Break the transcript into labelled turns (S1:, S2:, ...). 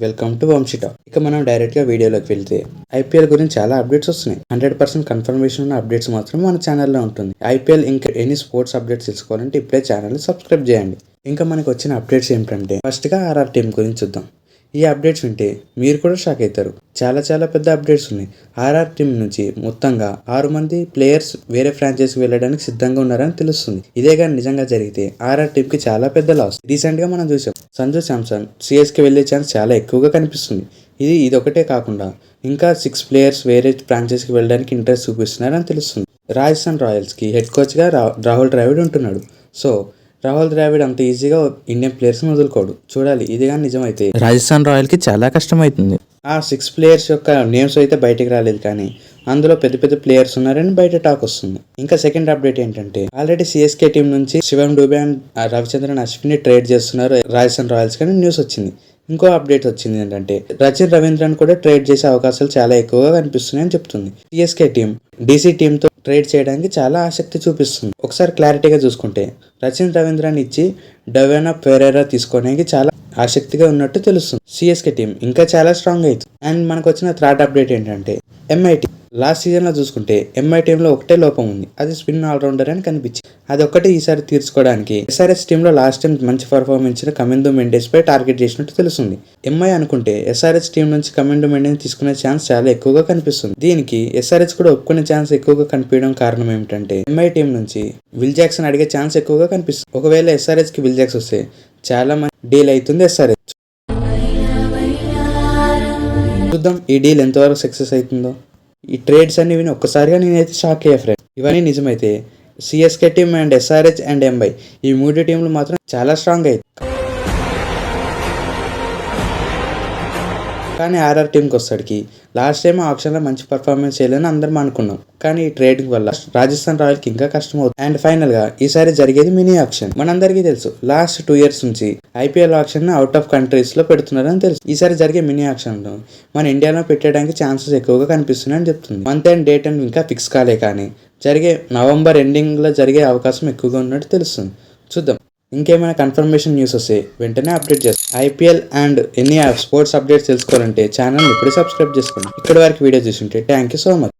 S1: Welcome to వంశిట. ఇక మనం direct గా వీడియోలోకి వెళ్తే ఐపీఎల్ గురించి చాలా అప్డేట్స్ వస్తున్నాయి. 100% కన్ఫర్మేషన్ ఉన్న అప్డేట్స్ మాత్రం మన ఛానల్లో ఉంటుంది. ఐపీఎల్ ఇంకా ఎనీ స్పోర్ట్స్ అప్డేట్స్ తెలుసుకోవాలంటే ఇప్పుడే ఛానల్ సబ్స్క్రైబ్ చేయండి. ఇంకా మనకు వచ్చిన అప్డేట్స్ ఏమిటంటే ఫస్ట్ గా ఆర్ఆర్ టీం గురించి చూద్దాం. ఈ అప్డేట్స్ వింటే మీరు కూడా షాక్ అవుతారు. చాలా పెద్ద అప్డేట్స్ ఉన్నాయి. ఆర్ఆర్ టీం నుంచి మొత్తంగా 6 మంది ప్లేయర్స్ వేరే ఫ్రాంచైజీకి వెళ్ళడానికి సిద్ధంగా ఉన్నారని తెలుస్తుంది. ఇదే కానీ నిజంగా జరిగితే ఆర్ఆర్ టీం కి చాలా పెద్ద లాస్. రీసెంట్ గా మనం చూసాం సంజు శాంసన్ సిఎస్కి వెళ్లే ఛాన్స్ చాలా ఎక్కువగా కనిపిస్తుంది. ఇదొకటే కాకుండా ఇంకా 6 ప్లేయర్స్ వేరే ఫ్రాంచైజీకి వెళ్ళడానికి ఇంట్రెస్ట్ చూపిస్తున్నారని తెలుస్తుంది. రాజస్థాన్ రాయల్స్ కి హెడ్ కోచ్ గా రాహుల్ ద్రావిడ్ ఉంటున్నాడు. సో రాహుల్ ద్రావిడ్ అంత ఈజీగా ఇండియన్ ప్లేయర్స్ వదులుకోడు. చూడాలి ఇది కానీ నిజమైతే రాజస్థాన్ రాయల్ కి చాలా కష్టమవుతుంది. ఆ 6 ప్లేయర్స్ యొక్క నేమ్స్ అయితే బయటకు రాలేదు, కానీ అందులో పెద్ద ప్లేయర్స్ ఉన్నారని బయట టాక్ వస్తుంది. ఇంకా సెకండ్ అప్డేట్ ఏంటంటే ఆల్రెడీ సిఎస్కే టీం నుంచి శివం డూబే అండ్ రవిచంద్రన్ అశ్విన్ ట్రేడ్ చేస్తున్నారు రాజస్థాన్ రాయల్స్ కానీ న్యూస్ వచ్చింది. ఇంకో అప్డేట్ వచ్చింది ఏంటంటే రచిన్ రవీంద్రన్ కూడా ట్రేడ్ చేసే అవకాశాలు చాలా ఎక్కువగా కనిపిస్తున్నాయని చెప్తుంది. సిఎస్కే టీం డీసీ టీంతో ట్రేడ్ చేయడానికి చాలా ఆసక్తి చూపిస్తుంది. ఒకసారి క్లారిటీగా చూసుకుంటే రచిన్ రవీంద్రన్ ఇచ్చి డవేనా పెరేరా తీసుకోవడానికి చాలా ఆసక్తిగా ఉన్నట్టు తెలుస్తుంది. సిఎస్కే టీం ఇంకా చాలా స్ట్రాంగ్ అవుతుంది. అండ్ మనకు వచ్చిన థర్డ్ అప్డేట్ ఏంటంటే ఎంఐ టీం లాస్ట్ సీజన్ లో చూసుకుంటే ఎంఐ టీంలో ఒకటే లోపం ఉంది, అది స్పిన్ ఆల్రౌండర్ అని కనిపించింది. అది ఒక్కటే ఈసారి తీర్చుకోవడానికి ఎస్ఆర్హెచ్ టీంలో లాస్ట్ టైం మంచి పర్ఫార్మెన్స్ ఇచ్చిన కమిందో మెండెస్ పై టార్గెట్ చేసినట్టు తెలుస్తుంది. ఎంఐ అనుకుంటే ఎస్ఆర్హెచ్ టీం నుంచి కమిందో మెండెస్ తీసుకునే ఛాన్స్ చాలా ఎక్కువగా కనిపిస్తుంది. దీనికి ఎస్ఆర్హెచ్ కూడా ఒప్పుకునే ఛాన్స్ ఎక్కువగా కనిపించడం కారణం ఏమిటంటే ఎంఐ టీం నుంచి విల్ జాక్సన్ అడిగే ఛాన్స్ ఎక్కువగా కనిపిస్తుంది. ఒకవేళ ఎస్ఆర్హెచ్ కి విల్ జాక్స్ వస్తే చాలా మంది డీల్ అవుతుంది ఎస్ఆర్హెచ్. చూద్దాం ఈ డీల్ ఎంతవరకు సక్సెస్ అవుతుందో. ఈ ట్రేడ్స్ అన్ని విని ఒక్కసారిగా నేనైతే షాక్ అయ్యా ఫ్రెండ్. ఇవన్నీ నిజమైతే CSK team and SRH and MI ఈ 3 టీంలు మాత్రం చాలా స్ట్రాంగ్ అయ్యాయి. కానీ ఆర్ఆర్ టీంకి వస్తాడికి లాస్ట్ టైం ఆప్షన్లో మంచి పర్ఫార్మెన్స్ చేయాలని అందరం అనుకున్నాం, కానీ ఈ ట్రేడింగ్ వల్ల రాజస్థాన్ రాయల్కి ఇంకా కష్టం అవుతుంది. అండ్ ఫైనల్ గా ఈసారి జరిగేది మినీ ఆప్షన్. మనందరికీ తెలుసు లాస్ట్ 2 years నుంచి IPL option out of countries లో పెడుతున్నారని తెలుసు. ఈసారి జరిగే మినీ ఆప్షన్ లో మన ఇండియాలో పెట్టడానికి ఛాన్సెస్ ఎక్కువగా కనిపిస్తున్నాయని చెప్తుంది. మంత్ అండ్ డేట్ అండ్ ఇంకా ఫిక్స్ కాలే, కానీ జరిగే నవంబర్ ఎండింగ్ లో జరిగే అవకాశం ఎక్కువగా ఉన్నట్టు తెలుస్తుంది. చూద్దాం. ఇంకేమైనా కన్ఫర్మేషన్ న్యూస్ వస్తే వెంటనే అప్డేట్ చేస్తాం. ఐపీఎల్ అండ్ ఎన్ని స్పోర్ట్స్ అప్డేట్స్ తెలుసుకోవాలంటే ఛానల్ ఇప్పుడే సబ్స్క్రైబ్ చేసుకోండి. ఇక్కడి వరకు వీడియో చూసుంటే థ్యాంక్ యూ సో మచ్.